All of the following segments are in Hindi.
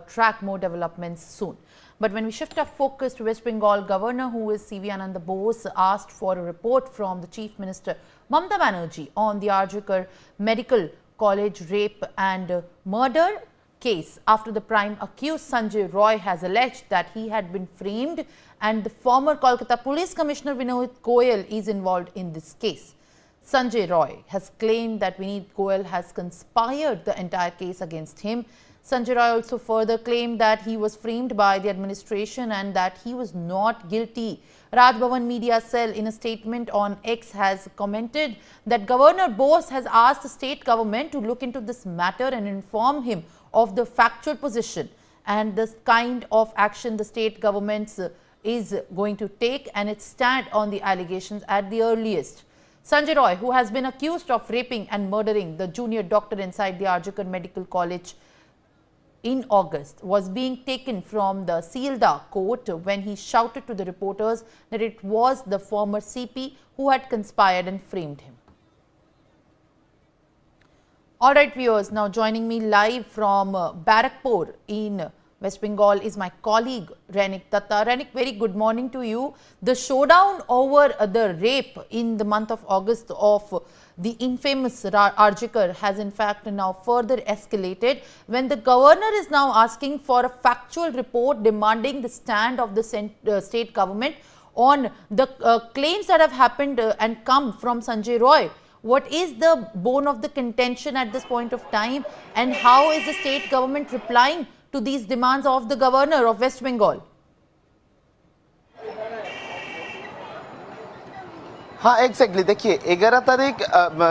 track more developments soon. But when we shift our focus to West Bengal, Governor, who is CV Anand Bose, asked for a report from the Chief Minister Mamata Banerjee on the Arjikar Medical College rape and murder case after the prime accused Sanjay Roy has alleged that he had been framed and the former Kolkata Police Commissioner Vinod Goyal is involved in this case. Sanjay Roy has claimed that Vinod Goyal has conspired the entire case against him. Sanjay Roy also further claimed that he was framed by the administration and that he was not guilty. Raj Bhavan Media Cell in a statement on X has commented that Governor Bose has asked the state government to look into this matter and inform him of the factual position and the kind of action the state government is going to take and its stand on the allegations at the earliest. Sanjay Roy, who has been accused of raping and murdering the junior doctor inside the Arjikar Medical College in August, was being taken from the Sealdah court when he shouted to the reporters that it was the former CP who had conspired and framed him. All right, viewers, now joining me live from Barakpur in West Bengal is my colleague Rainik Datta. Rainik, very good morning to you. The showdown over the rape in the month of August of the infamous Arjikar has in fact now further escalated when the governor is now asking for a factual report demanding the stand of the state government on the claims that have happened and come from Sanjay Roy. What is the bone of the contention at this point of time, and how is the state government replying to these demands of the governor of West Bengal? हाँ एग्जैक्टली देखिए 11 तारीख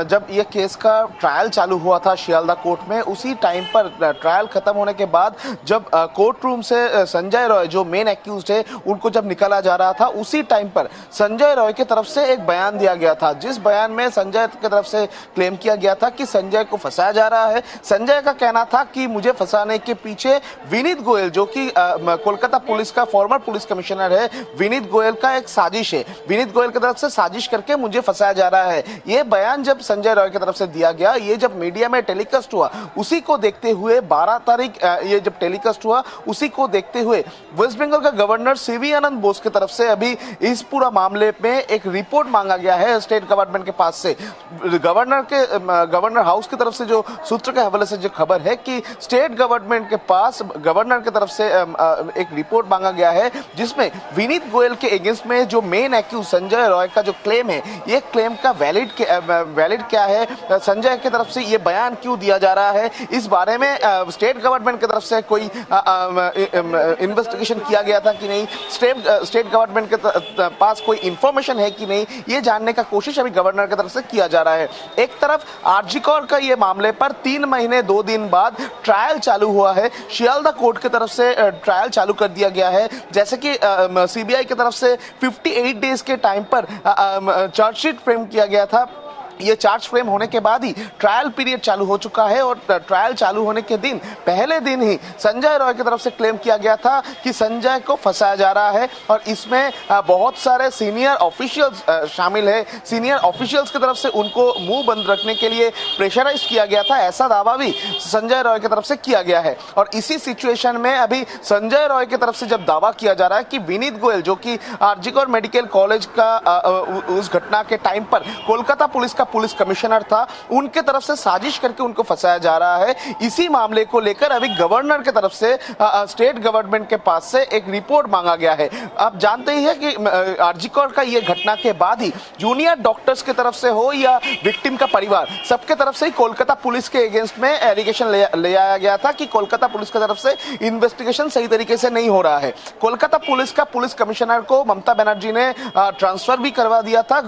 जब ये केस का ट्रायल चालू हुआ था शियालदा कोर्ट में, उसी टाइम पर ट्रायल खत्म होने के बाद जब कोर्ट रूम से संजय रॉय जो मेन एक्यूज्ड है उनको जब निकाला जा रहा था, उसी टाइम पर संजय रॉय की तरफ से एक बयान दिया गया था, जिस बयान में संजय की तरफ से क्लेम किया गया था कि संजय को फंसाया जा रहा है। संजय का कहना था कि मुझे फंसाने के पीछे विनीत गोयल, जो कि कोलकाता पुलिस का फॉर्मर पुलिस कमिश्नर है, विनीत गोयल का एक साजिश है, विनीत गोयल की तरफ से साजिश करके मुझे फंसाया जा रहा है। ये बयान जब संजय रॉय की तरफ से दिया गया, ये जब मीडिया में टेलीकास्ट हुआ, उसी को देखते हुए 12 तारीख ये जब टेलीकास्ट हुआ, उसी को देखते हुए वेस्ट बंगाल का गवर्नर CV आनंद बोस की तरफ से अभी इस पूरा मामले में एक रिपोर्ट मांगा गया है स्टेट गवर्नमेंट के पास से। गवर्नर हाउस की तरफ से जो सूत्र के हवाले से जो खबर है कि स्टेट गवर्नमेंट के पास गवर्नर की तरफ से एक रिपोर्ट मांगा गया है, जिसमें विनीत गोयल के अगेंस्ट में जो मेन एक्यूज संजय रॉय का जो क्लेम है, ये क्लेम का वैलिड क्या है, संजय की तरफ से ये बयान क्यों दिया जा रहा है, इस बारे में स्टेट गवर्नमेंट की तरफ से कोई इन्वेस्टिगेशन किया गया था कि नहीं, स्टेट गवर्नमेंट के पास कोई इंफॉर्मेशन है कि नहीं, ये जानने का कोशिश अभी गवर्नर की तरफ से किया जा रहा है। एक तरफ आरजीकर का ये मामले पर 3 महीने 2 दिन बाद ट्रायल चालू हुआ है, शियालदा कोर्ट की तरफ से ट्रायल चालू कर दिया गया है। जैसे कि CBI की तरफ से 58 डेज के टाइम पर चार्जशीट फ्रेम किया गया था। ये चार्ज फ्रेम होने के बाद ही ट्रायल पीरियड चालू हो चुका है और ट्रायल चालू होने के दिन पहले दिन ही संजय रॉय की तरफ से क्लेम किया गया था कि संजय को फंसाया जा रहा है और इसमें बहुत सारे सीनियर ऑफिशियल्स शामिल है। सीनियर ऑफिशियल्स की तरफ से उनको मुंह बंद रखने के लिए प्रेशराइज किया गया था, ऐसा दावा भी संजय रॉय की तरफ से किया गया है। और इसी सिचुएशन में अभी संजय रॉय की तरफ से जब दावा किया जा रहा है कि विनीत गोयल, जो कि आरजीकर मेडिकल कॉलेज का उस घटना के टाइम पर कोलकाता पुलिस का पुलिस कमिश्नर था, उनके तरफ से साजिश करके उनको फंसाया जा रहा है। इसी मामले को लेकर अभी गवर्नर की तरफ से स्टेट गवर्नमेंट के पास से एक रिपोर्ट मांगा गया है। आप जानते ही हैं कि आरजीकर का ये घटना के बाद ही जूनियर डॉक्टर्स की तरफ से हो या विक्टिम का परिवार, सबके तरफ से ही कोलकाता पुलिस के अगेंस्ट में एलिगेशन ले आया गया था कि कोलकाता पुलिस की तरफ से इन्वेस्टिगेशन सही तरीके से नहीं हो रहा है। कोलकाता पुलिस का पुलिस कमिश्नर को ममता बनर्जी ने ट्रांसफर भी करवा दिया था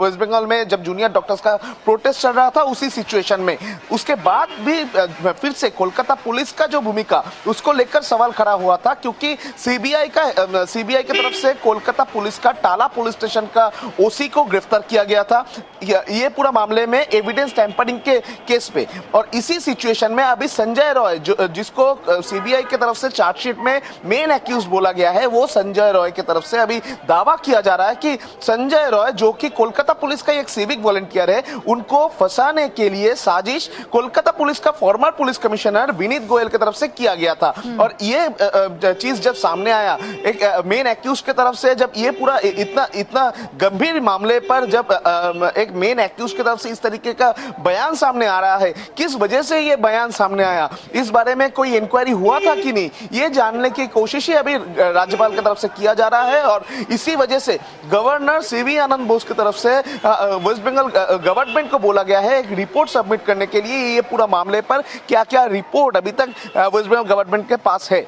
वेस्ट बंगाल में जब जूनियर डॉक्टर्स का प्रोटेस्ट चल रहा था। उसी सिचुएशन में उसके बाद भी फिर से कोलकाता पुलिस का जो भूमिका, उसको लेकर सवाल खड़ा हुआ था, क्योंकि सीबीआई की तरफ से कोलकाता पुलिस का टाला पुलिस स्टेशन का ओसी को गिरफ्तार किया गया था, ये पूरा मामले में एविडेंस टैंपरिंग के केस पे। और इसी सिचुएशन में अभी संजय रॉय, जिसको सीबीआई की तरफ से चार्जशीट में मेन एक्यूज बोला गया है, वो संजय रॉय की तरफ से अभी दावा किया जा रहा है कि संजय रॉय, जो कि कोलकाता पुलिस का एक सिविक वॉलंटियर इंजीनियर है, उनको फंसाने के लिए साजिश कोलकाता पुलिस का farmer police commissioner Vineet Goyal की तरफ से किया गया था। और ये चीज जब सामने आया, एक मेन एक्यूज की तरफ से, जब ये पूरा इतना गंभीर मामले पर जब एक मेन एक्यूज की तरफ से इस तरीके का बयान सामने आ रहा है, किस वजह से ये बयान सामने आया, इस बारे में कोई इंक्वायरी हुआ था कि नहीं, ये जानने की कोशिश ही अभी राज्यपाल की तरफ से किया जा रहा है। और इसी वजह से गवर्नर सीवी आनंद बोस की तरफ से वेस्ट बंगाल गवर्नमेंट को बोला गया है एक रिपोर्ट सबमिट करने के लिए, ये पूरा मामले पर क्या क्या रिपोर्ट अभी तक वेस्ट बंगाल गवर्नमेंट के पास है।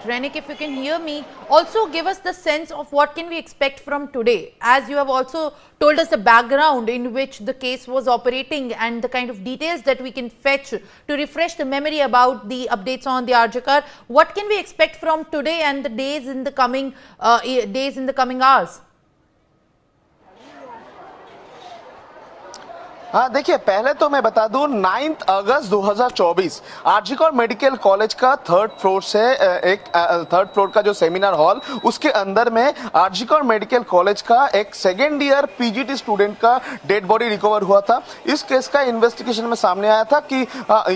Renik, if you can hear me, also give us the sense of what can we expect from today, as you have also told us the background in which the case was operating and the kind of details that we can fetch to refresh the memory about the updates on the RJ car. What can we expect from today and the days in the coming hours? हाँ देखिए, पहले तो मैं बता दूं 9 अगस्त 2024 आरजीकर मेडिकल कॉलेज का थर्ड फ्लोर का जो सेमिनार हॉल, उसके अंदर में आरजीकर मेडिकल कॉलेज का एक सेकेंड ईयर पीजीटी स्टूडेंट का डेड बॉडी रिकवर हुआ था। इस केस का इन्वेस्टिगेशन में सामने आया था कि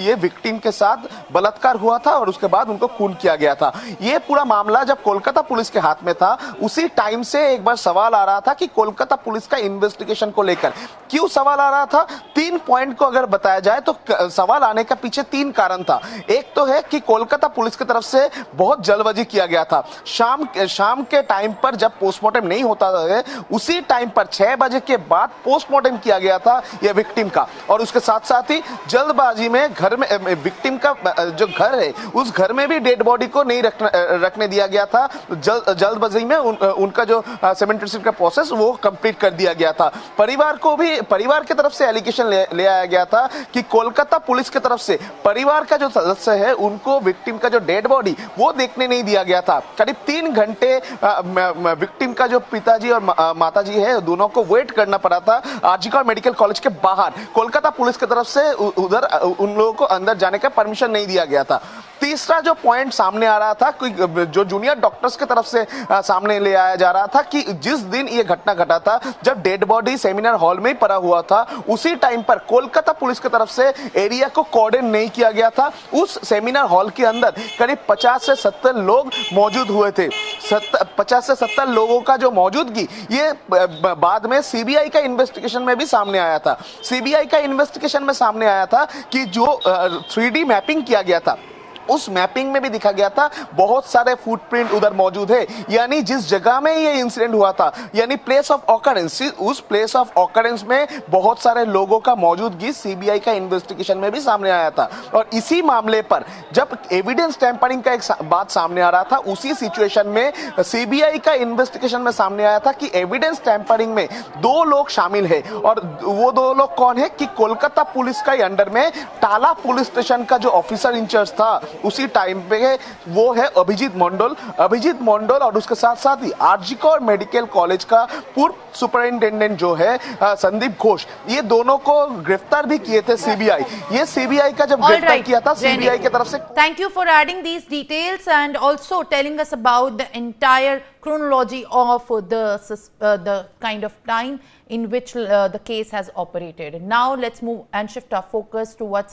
ये विक्टिम के साथ बलात्कार हुआ था और उसके बाद उनको खून किया गया था। ये पूरा मामला जब कोलकाता पुलिस के हाथ में था, उसी टाइम से एक बार सवाल आ रहा था कि कोलकाता पुलिस का इन्वेस्टिगेशन को लेकर क्यों सवाल आ रहा था। 3 पॉइंट को अगर बताया जाए तो सवाल आने का पीछे 3 कारण था। एक तो है कि कोलकाता पुलिस की तरफ से बहुत जल्दबाजी किया गया था। शाम के टाइम पर जब पोस्टमार्टम नहीं होता है, उसी टाइम पर 6 बजे के बाद पोस्टमार्टम किया गया था यह विक्टिम का। और उसके साथ साथ ही जल्दबाजी में घर में विक्टिम का जो घर है, उस घर में भी डेड बॉडी को नहीं रखने दिया गया था। जल्दबाजी में उनका जो सेमेंटेशन का प्रोसेस वो कंप्लीट कर दिया गया था। परिवार की तरफ से एलिगेशन ले आया गया था कि कोलकाता पुलिस की तरफ से परिवार का जो सदस्य है, उनको विक्टिम का जो डेड बॉडी वो देखने नहीं दिया गया था। करीब 3 घंटे विक्टिम का जो पिताजी और माताजी है, दोनों को वेट करना पड़ा था आरजीकर मेडिकल कॉलेज के बाहर। कोलकाता पुलिस की तरफ से उधर उन लोगों को अंदर जाने का परमिशन नहीं दिया गया था। तीसरा जो पॉइंट सामने आ रहा था, जो जूनियर डॉक्टर्स की तरफ से सामने ले आया जा रहा था कि जिस दिन ये घटना घटा था, जब डेड बॉडी सेमिनार हॉल में ही पड़ा हुआ था, उसी टाइम पर कोलकाता पुलिस की तरफ से एरिया को कॉर्डन नहीं किया गया था। उस सेमिनार हॉल के अंदर करीब 50 से 70 लोग मौजूद हुए थे। 50 से 70 लोगों का जो मौजूदगी, ये बाद में सीबीआई का इन्वेस्टिगेशन में भी सामने आया था। सीबीआई का इन्वेस्टिगेशन में सामने आया था कि जो 3D मैपिंग किया गया था, उस मैपिंग में भी दिखा गया था बहुत सारे फुटप्रिंट उधर मौजूद है। यानी जिस जगह में ये इंसिडेंट हुआ था, यानी प्लेस ऑफ ऑकरेंस, उस प्लेस ऑफ ऑकरेंस में बहुत सारे लोगों का मौजूदगी सीबीआई का इन्वेस्टिगेशन में भी सामने आया था। और इसी मामले पर जब एविडेंस टैंपरिंग का एक बात सामने आ रहा था, उसी सिचुएशन में सीबीआई का इन्वेस्टिगेशन में सामने आया था कि एविडेंस टैंपरिंग में 2 लोग शामिल है। और वो 2 लोग कौन है कि कोलकाता पुलिस का अंडर में टाला पुलिस स्टेशन का जो ऑफिसर इंचार्ज था उसी टाइम पे वो है अभिजीत मंडल और उसके साथ साथ ही आरजीकर मेडिकल कॉलेज का पूर्व सुपरिंटेंडेंट जो है संदीप घोष, ये दोनों को गिरफ्तार भी किए थे सीबीआई। ये सीबीआई का जब गिरफ्तार किया था सीबीआई की तरफ से। Thank you for adding these details and also telling us about the entire chronology of the kind of time in which the case has operated. Now let's move and shift our focus to what's happening